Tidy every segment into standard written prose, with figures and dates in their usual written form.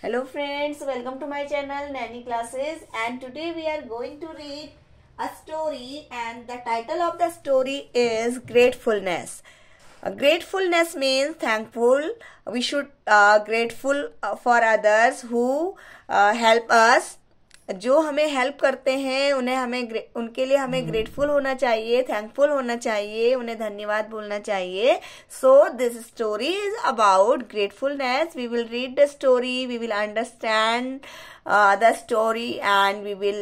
Hello friends, welcome to my channel Nanny Classes, and today we are going to read a story, and the title of the story is Gratefulness. Gratefulness means thankful. We should grateful for others who help us. जो हमें help करते हैं उनके लिए हमें grateful होना चाहिए, thankful होना चाहिए, उन्हें धन्यवाद बोलना चाहिए. So this story is about gratefulness. We will read the story, we will understand the story, and we will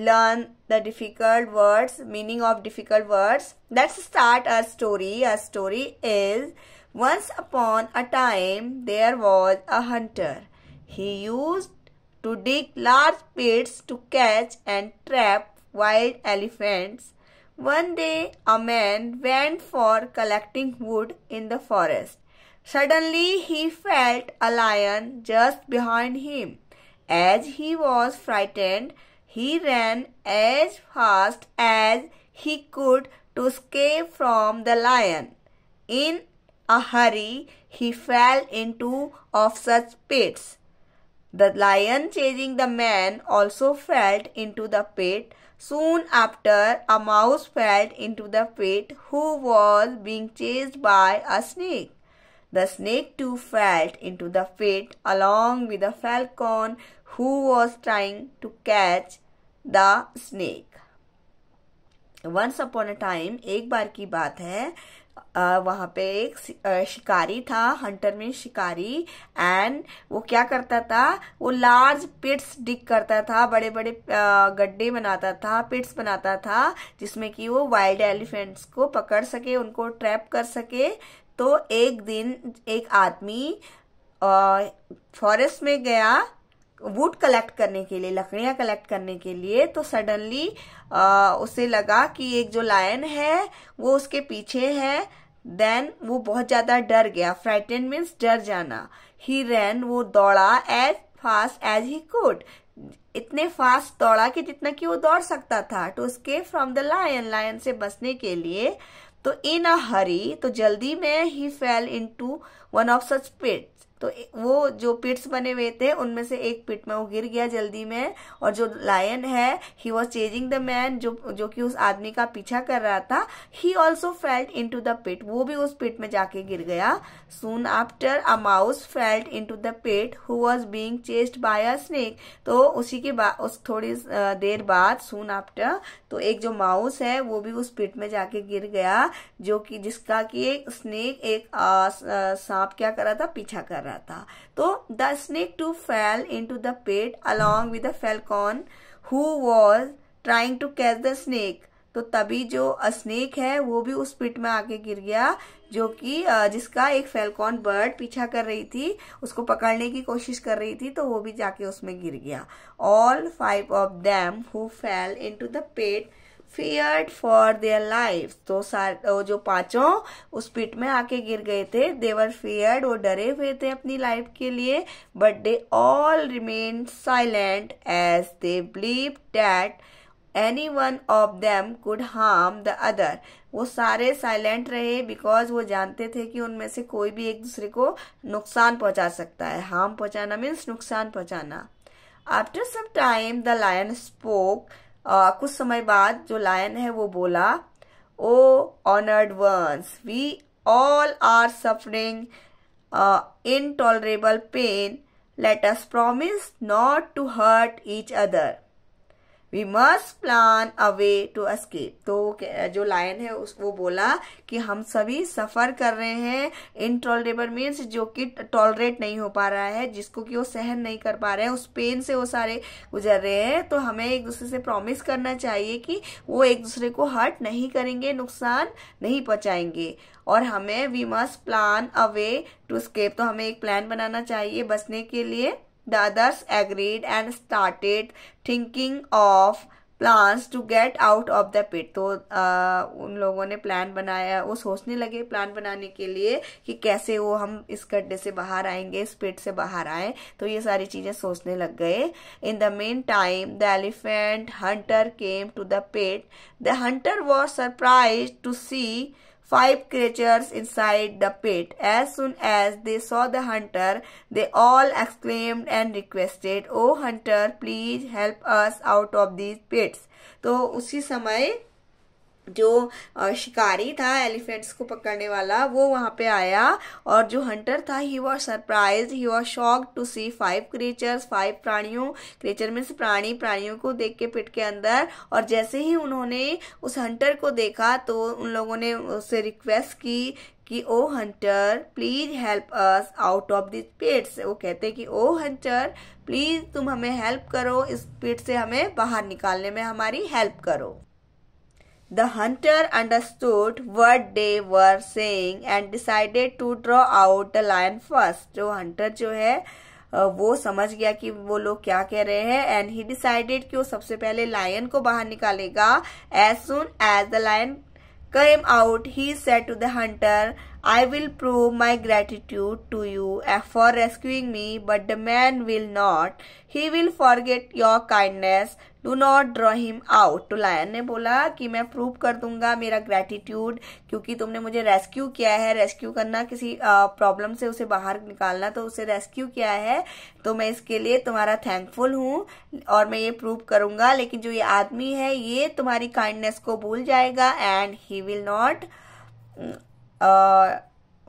learn the difficult words, meaning of difficult words. Let's start our story. Our story is, once upon a time there was a hunter. He used to dig large pits to catch and trap wild elephants. One day a man went for collecting wood in the forest. Suddenly he felt a lion just behind him. As he was frightened, he ran as fast as he could to escape from the lion. In a hurry, he fell into of such pits. The lion, chasing the man, also fell into the pit. Soon after, a mouse fell into the pit, who was being chased by a snake. The snake too fell into the pit, along with the falcon, who was trying to catch the snake. Once upon a time, एक बार की बात है, वहां पे एक शिकारी था. Hunter में शिकारी. एंड वो क्या करता था, वो लार्ज पिट्स डिग करता था, बड़े बड़े गड्ढे बनाता था, पिट्स बनाता था, जिसमें कि वो वाइल्ड एलिफेंट्स को पकड़ सके, उनको ट्रैप कर सके. तो एक दिन एक आदमी फॉरेस्ट में गया वुड कलेक्ट करने के लिए, लकड़ियां कलेक्ट करने के लिए. तो सडनली उसे लगा कि एक जो लायन है वो उसके पीछे है. देन वो बहुत ज्यादा डर गया. फ्राइटेंड मीन्स डर जाना. ही रैन, वो दौड़ा as fast as he could, इतने फास्ट दौड़ा कि जितना कि वो दौड़ सकता था, to escape from the lion, lion से बचने के लिए. तो इन अ हरी, तो जल्दी में, he fell into one of such pits. तो वो जो पिट्स बने हुए थे उनमें से एक पिट में वो गिर गया जल्दी में. और जो लायन है, he was chasing the man, जो कि उस आदमी का पीछा कर रहा था, he also felt into the pit, वो भी उस पिट में जाके गिर गया. Soon after a mouse felt into the pit who was being chased by a snake. तो उसी के बाद, उस थोड़ी देर बाद, सून आफ्टर, तो एक जो माउस है वो भी उस पिट में जाके गिर गया, जो कि जिसका कि एक स्नेक, एक सांप क्या कर रहा था, पीछा कर रहा था. तो the snake too fell into the pit along with the falcon who was trying to catch the snake. तो तभी जो स्नेक है वो भी उस पिट में आके गिर गया, जो कि जिसका एक फैल्कॉन बर्ड पीछा कर रही थी, उसको पकड़ने की कोशिश कर रही थी, तो वो भी जाके उसमें गिर गया. All 5 of them who fell into the pit feared for their lives. तो जो पांचों उस पिट में आके गिर गए थे, they were feared, वो डरे हुए थे अपनी लाइफ के लिए. But they all remained silent as they believed that any one of them could harm the other. वो सारे साइलेंट रहे बिकॉज वो जानते थे कि उनमें से कोई भी एक दूसरे को नुकसान पहुंचा सकता है. हार्म पहुंचाना मीन्स नुकसान पहुंचाना. After some time the lion spoke. कुछ समय बाद जो लायन है वो बोला, O honoured ones, we all are suffering intolerable pain. Let us promise not to hurt each other. We must plan a way to escape. तो जो lion है वो बोला कि हम सभी सफर कर रहे हैं. इनटॉलरेबल मीन्स जो कि टॉलरेट नहीं हो पा रहा है, जिसको कि वो सहन नहीं कर पा रहे हैं, उस पेन से वो सारे गुजर रहे हैं. तो हमें एक दूसरे से प्रॉमिस करना चाहिए कि वो एक दूसरे को हर्ट नहीं करेंगे, नुकसान नहीं पहुंचाएंगे. और हमें we must plan a way to escape, तो हमें एक प्लान बनाना चाहिए बचने के लिए. The others agreed and started thinking of plans to get out of the pit. तो उन लोगों ने प्लान बनाया, वो सोचने लगे प्लान बनाने के लिए कि कैसे वो हम इस गड्ढे से बाहर आएंगे, इस पिट से बाहर आए. तो ये सारी चीजें सोचने लग गए. In the meantime, the elephant hunter came to the pit. The hunter was surprised to see 5 creatures inside the pit. As soon as they saw the hunter, they all exclaimed and requested, "Oh hunter, please help us out of these pits." तो उसी समय जो शिकारी था elephants को पकड़ने वाला वो वहां पे आया और जो हंटर था he was surprise, he was shocked to see 5 creatures, 5 प्राणियों, क्रीचर मीन्स प्राणियों को देख के पिट के अंदर। और जैसे ही उन्होंने उस हंटर को देखा तो उन लोगों ने उससे रिक्वेस्ट की कि O hunter please help us out of this pits. वो कहते कि ओ हंटर प्लीज तुम हमें हेल्प करो, इस पिट से हमें बाहर निकालने में हमारी हेल्प करो। The hunter understood what they were saying and decided to draw out the lion first. जो hunter जो है वो समझ गया कि वो लोग क्या कह रहे हैं and he decided कि वो सबसे पहले lion को बाहर निकालेगा। As soon as the lion came out, he said to the hunter, "I will prove my gratitude to you for rescuing me, but the man will not. He will forget your kindness. Do not draw him out." तो lion ने बोला कि मैं prove कर दूंगा मेरा gratitude, क्योंकि तुमने मुझे रेस्क्यू किया है। रेस्क्यू करना किसी प्रॉब्लम से उसे बाहर निकालना, तो उसे रेस्क्यू किया है, तो मैं इसके लिए तुम्हारा थैंकफुल हूँ और मैं ये प्रूव करूंगा। लेकिन जो ये आदमी है ये तुम्हारी काइंडनेस को भूल जाएगा and he will not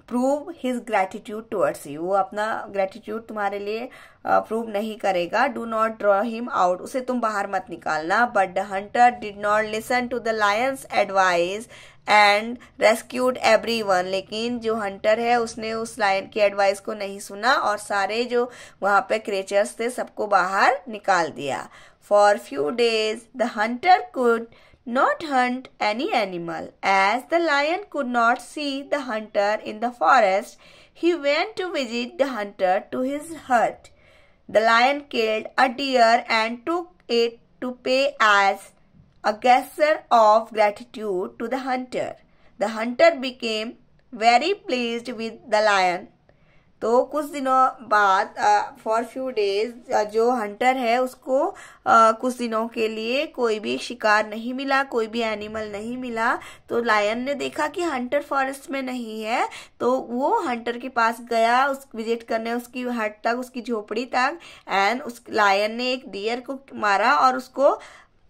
prove his gratitude towards you. वो अपना ग्रेटिट्यूड तुम्हारे लिए प्रूव नहीं करेगा। Do not draw him out, उसे तुम बाहर मत निकालना। But the hunter did not listen to the lion's advice and rescued everyone. लेकिन जो हंटर है उसने उस लायन की एडवाइस को नहीं सुना और सारे जो वहां पे क्रिएचर्स थे सबको बाहर निकाल दिया। For few days the Hunter could not hunt any animal. As the lion could not see the hunter in the forest, he went to visit the hunter to his hut. The lion killed a deer and took it to pay as a gesture of gratitude to the hunter. The hunter became very pleased with the lion. तो कुछ दिनों बाद for few days जो hunter है उसको कुछ दिनों के लिए कोई भी शिकार नहीं मिला, कोई भी एनिमल नहीं मिला। तो लायन ने देखा कि हंटर फॉरेस्ट में नहीं है, तो वो हंटर के पास गया उस विजिट करने, उसकी हट तक, उसकी झोपड़ी तक। एंड उस लायन ने एक डियर को मारा और उसको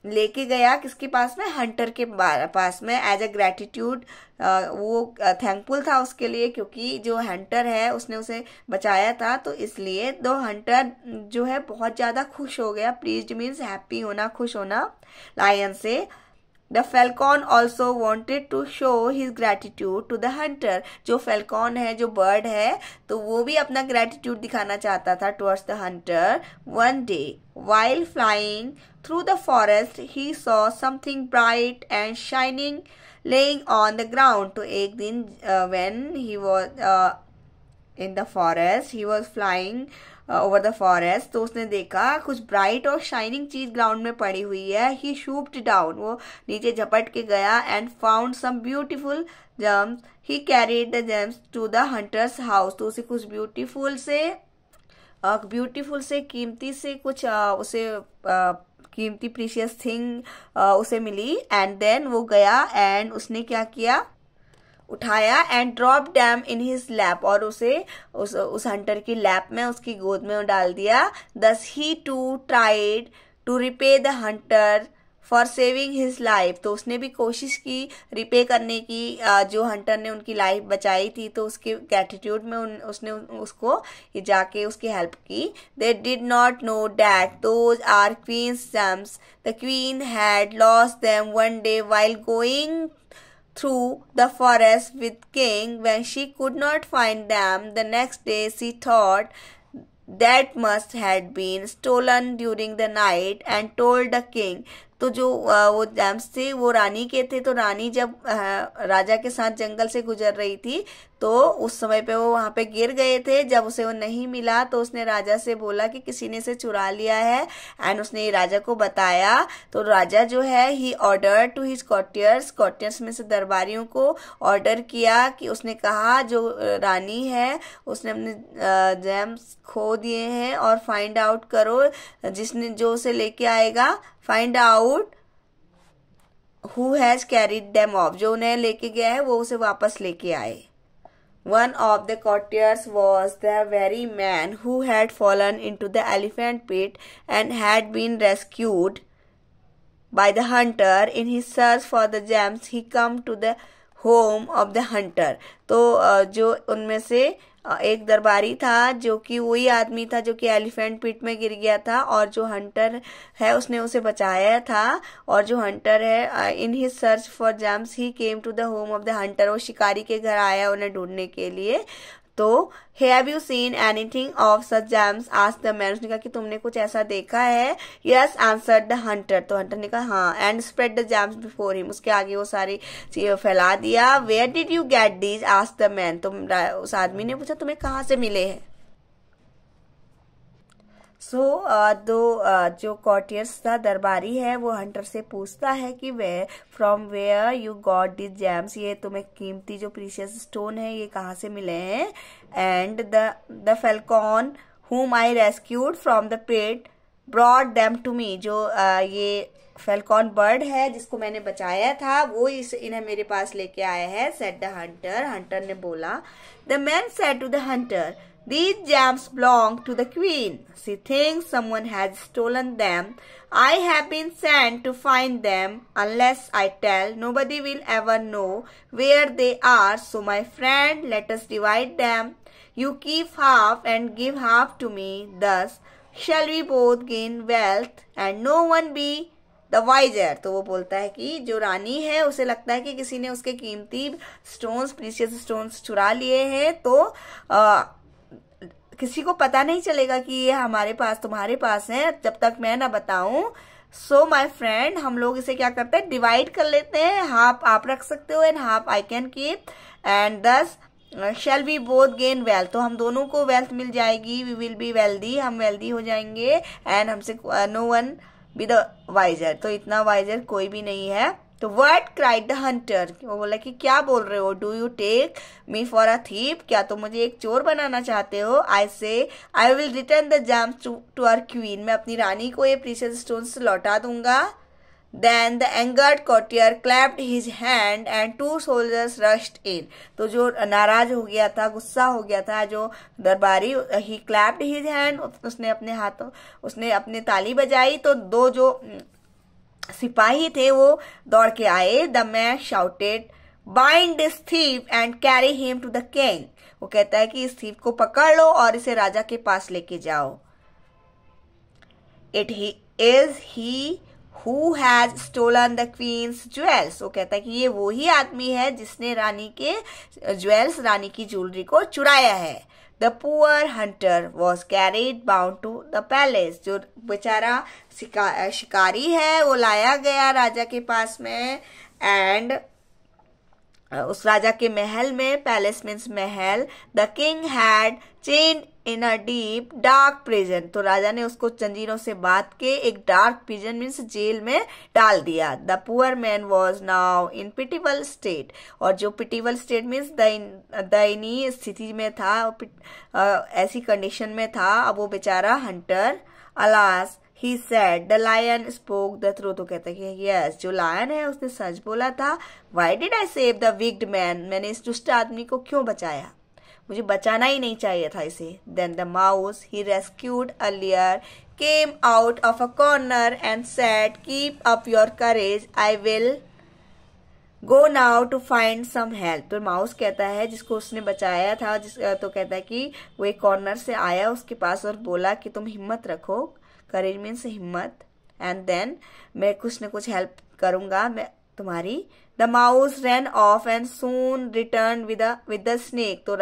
लेके गया किसके पास में, हंटर के पास में, एज अ ग्रेटिट्यूड। वो थैंकफुल था उसके लिए क्योंकि जो हंटर है उसने उसे बचाया था, तो इसलिए दो हंटर जो है बहुत ज्यादा खुश हो गया। प्लीज्ड मीन्स हैप्पी होना, खुश होना लायन से। The falcon also wanted to show his gratitude to the hunter. जो falcon है, जो bird है, तो वो भी अपना gratitude दिखाना चाहता था towards the hunter. One day, while flying through the forest, he saw something bright and shining laying on the ground. तो एक दिन when he was in the forest, he was flying over the forest, तो उसने देखा कुछ bright और shining चीज ground में पड़ी हुई है। ही शूप्ड डाउन, वो नीचे झपट के गया and found some beautiful gems. He carried the gems to the hunter's house, तो उसे कुछ ब्यूटीफुल से कीमती से कुछ उसे कीमती प्रीशियस थिंग उसे मिली। एंड देन वो गया एंड उसने क्या किया, उठाया and drop dam in his lap, और उसे उस हंटर की लैप में, उसकी गोद में डाल दिया। Thus he too tried to repay the hunter for saving his life, तो उसने भी कोशिश की रिपे करने की, जो हंटर ने उनकी लाइफ बचाई थी, तो उसके ग्रेटिट्यूड में उसने उसको जाके उसकी हेल्प की। They did not know that those are queen's gems. The queen had lost them one day while going through the forest with king. When she could not find them the next day, she thought that must had been stolen during the night and told the king. तो जो वो James थे वो रानी के थे, तो रानी जब राजा के साथ जंगल से गुजर रही थी तो उस समय पे वो वहां पे गिर गए थे। जब उसे वो नहीं मिला तो उसने राजा से बोला कि किसी ने इसे चुरा लिया है, एंड उसने ये राजा को बताया। तो राजा जो है ही ऑर्डर टू हिज कॉर्टियर्स में से दरबारियों को ऑर्डर किया कि उसने कहा जो रानी है उसने अपने जेम्स खो दिए हैं और फाइंड आउट करो, जिसने जो उसे लेके आएगा, find out who has carried them of, जो उन्हें लेके गया है वो उसे वापस लेके आए. One of the courtiers was the very man who had fallen into the elephant pit and had been rescued by the hunter. In his search for the gems, he come to the home of the hunter. तो जो उनमें से एक दरबारी था जो कि वही आदमी था जो कि एलिफेंट पिट में गिर गया था, और जो हंटर है उसने उसे बचाया था. और जो हंटर है, in his search for gems he came to the home of the hunter, वो शिकारी के घर आया उन्हें ढूंढने के लिए. तो have you seen anything of such gems, asked the man, उसने कहा कि तुमने कुछ ऐसा देखा है. यस आंसर्ड द हंटर, तो हंटर ने कहा हाँ. And spread the gems before him, उसके आगे वो सारी चीजें फैला दिया. Where did you get these, asked the man, तो उस आदमी ने पूछा तुम्हें कहाँ से मिले हैं. सो जो कॉर्टियर्स था, दरबारी है, वो हंटर से पूछता है कि from where you got this gems, ये तुम्हें कीमती जो प्रीशियस स्टोन है ये कहाँ से मिले हैं. And the falcon whom I rescued from the pit brought them to me, जो ये फेल्कॉन बर्ड है जिसको मैंने बचाया था वो इन्हें मेरे पास लेके आया है. said the hunter, हंटर ने बोला. the man said to the hunter, these gems belong to the queen. She thinks someone has stolen them. I have been sent to find them. Unless I tell, nobody will ever know where they are. So my friend, let us divide them. You keep half and give half to me. Thus shall we both gain wealth and no one be the wiser. तो वो बोलता है कि जो रानी है उसे लगता है कि किसी ने उसके कीमती स्टोन्स, प्रीशियस स्टोन्स चुरा लिए हैं, तो किसी को पता नहीं चलेगा कि ये हमारे पास तुम्हारे पास है जब तक मैं ना बताऊं. सो माय फ्रेंड, हम लोग इसे क्या करते हैं, डिवाइड कर लेते हैं. हाफ आप रख सकते हो and half I can keep. And thus shall we both gain wealth, तो हम दोनों को वेल्थ मिल जाएगी. वी विल बी वेल्दी, हम वेल्दी हो जाएंगे. एंड हमसे no one be the wiser, तो इतना वाइजर कोई भी नहीं है. तो व्हाट क्राइड द हंटर, वो बोला कि क्या बोल रहे हो. Do you take me for a thief, क्या तुम मुझे एक चोर बनाना चाहते हो. I say I will return the gems to our queen, मैं अपनी रानी को ये प्रीशियस स्टोन्स लौटा दूंगा. Then the angered courtier clapped his hand and 2 soldiers rushed in. तो जो नाराज हो गया था, गुस्सा हो गया था जो दरबारी, he clapped his hand, उसने अपने हाथों, उसने अपने ताली बजाई, तो 2 जो सिपाही थे वो दौड़ के आए. The man shouted, bind this thief and carry him to the king. वो कहता है कि इस thief को पकड़ लो और इसे राजा के पास लेके जाओ. It is he who has stolen the queen's jewels. वो कहता है कि ये वो ही आदमी है जिसने रानी के ज्वेल्स, रानी की ज्वेलरी को चुराया है. The poor hunter was carried bound to the palace. जो बेचारा शिकारी है वो लाया गया राजा के पास में. एंड उस राजा के महल में, palace means Mahal. The king had chained in a deep dark prison, तो राजा ने उसको जंजीरों से बांध के एक डार्क प्रिजन मीन्स जेल में डाल दिया. The poor man was now in pitiable state, और जो पिटिबल स्टेट मीन्स दयनीय स्थिति में था, ऐसी कंडीशन में था अब वो बेचारा Hunter. Alas he said, the lion spoke the truth. तो कहता है कि yes, जो लायन है उसने सच बोला था. Why did I save the wicked man? मैंने इस दुष्ट आदमी को क्यों बचाया, मुझे बचाना ही नहीं चाहिए था इसे. Then the mouse he rescued earlier came out of a corner and said, keep up your courage, I will go now to find some help. तो माउस कहता है जिसको उसने बचाया था, तो कहता है कि वो एक कॉर्नर से आया उसके पास और बोला कि तुम हिम्मत रखो, करेज मीन्स हिम्मत, एंड देन मैं कुछ न कुछ हेल्प करूंगा मैं तुम्हारी. The mouse ran off and soon return with the snake. तो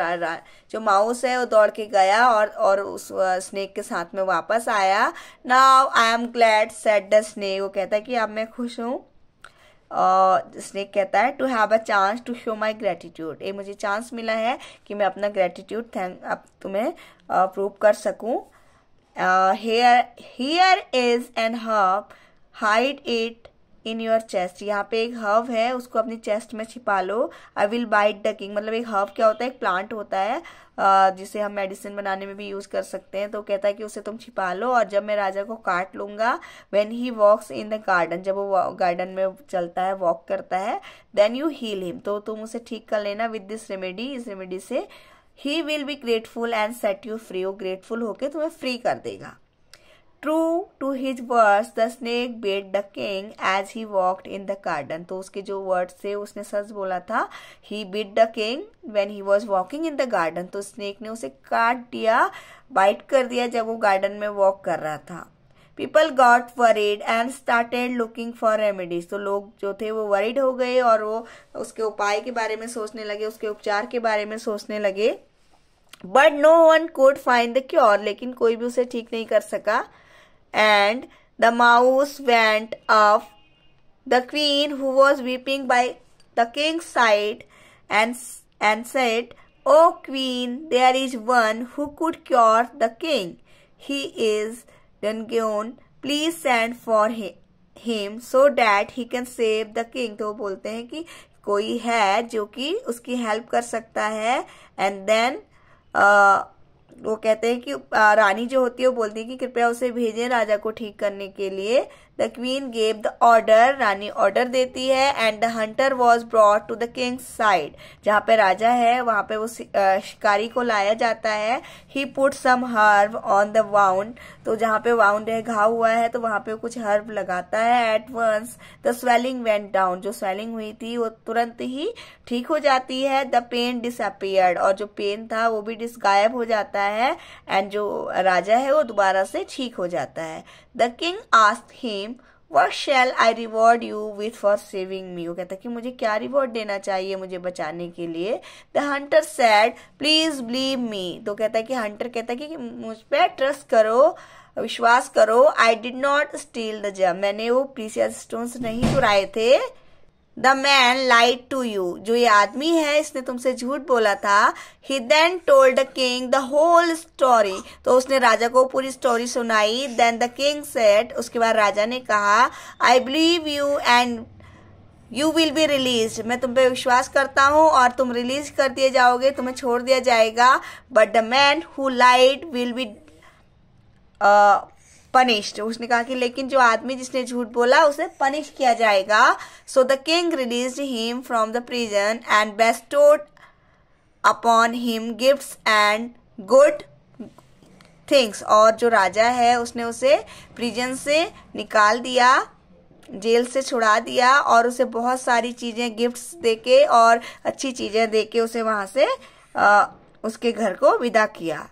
जो माउस है वो दौड़ के गया और उस स्नेक के साथ में वापस आया. Now I am glad said the snake. वो कहता है कि अब मैं खुश हूँ. स्नेक कहता है to have a chance to show my gratitude, ये मुझे चांस मिला है कि मैं अपना ग्रेटिट्यूड अब तुम्हें प्रूव कर सकूं. Here is an herb, hide it in your chest. यहाँ पे एक हर्ब है, उसको अपनी चेस्ट में छिपा लो। I will bite the king, मतलब एक हर्ब क्या होता है, एक प्लांट होता है जिसे हम मेडिसिन बनाने में भी यूज कर सकते हैं। तो कहता है कि उसे तुम छिपा लो और जब मैं राजा को काट लूंगा, when he walks in the garden, जब वो गार्डन में चलता है, वॉक करता है, देन यू हील हिम, तो तुम उसे ठीक कर लेना विद दिस रेमेडी, इस रेमेडी से। He will be grateful and set you free, वो ग्रेटफुल होके तुम्हें फ्री कर देगा। True to his words, the snake bit the king as he walked in the garden. तो उसके जो वर्ड्स थे उसने सच बोला था। He bit the king when he was walking in the garden. तो स्नेक ने उसे काट दिया, बाइट कर दिया जब वो गार्डन में वॉक कर रहा था। People got worried and started looking for remedies. तो लोग जो थे वो worried हो गए और वो उसके उपाय के बारे में सोचने लगे, उसके उपचार के बारे में सोचने लगे। But no one could find the cure. लेकिन कोई भी उसे ठीक नहीं कर सका। And the mouse went up the queen who was weeping by the king's side and said, "O queen, there is one who could cure the king. He is Dungeon. Please send for him so that he can save the king." तो वो बोलते हैं कि कोई है जो कि उसकी हेल्प कर सकता है। एंड देन वो कहते हैं कि रानी जो होती है वो बोलती है कि कृपया उसे भेजें राजा को ठीक करने के लिए। The queen gave the order, रानी ऑर्डर देती है। And the hunter was brought to the king's side, जहाँ पे राजा है वहां पे वो शिकारी को लाया जाता है। He put some herb on the wound, तो जहाँ पे वाउंड है, घाव हुआ है, तो वहां पे कुछ हर्ब लगाता है। At once the swelling went down, जो स्वेलिंग हुई थी वो तुरंत ही ठीक हो जाती है। द पेन डिसअपियर्ड, और जो पेन था वो भी गायब हो जाता है। एंड जो राजा है वो दोबारा से ठीक हो जाता है। The king asked him, What shall I reward you with for saving me? वो कहता है कि मुझे क्या रिवॉर्ड देना चाहिए मुझे बचाने के लिए। The hunter said, Please believe me. तो कहता है कि हंटर कहता है कि मुझ पे ट्रस्ट करो, विश्वास करो। I did not steal the gem. मैंने वो प्रीशियस स्टोन्स नहीं चुराए थे। The man lied to you. जो ये आदमी है इसने तुमसे झूठ बोला था। He then told the king the whole story. तो उसने राजा को पूरी स्टोरी सुनाई। Then the king said, उसके बाद राजा ने कहा, I believe you and you will be released. मैं तुम पे विश्वास करता हूँ और तुम रिलीज कर दिए जाओगे, तुम्हें छोड़ दिया जाएगा। But the man who lied will be punished. उसने कहा कि लेकिन जो आदमी जिसने झूठ बोला उसे पनिश किया जाएगा। So the king released him from the prison and bestowed upon him gifts and good things. और जो राजा है उसने उसे प्रिजन से निकाल दिया, जेल से छुड़ा दिया और उसे बहुत सारी चीजें गिफ्ट्स देके और अच्छी चीजें देके उसे वहां से उसके घर को विदा किया।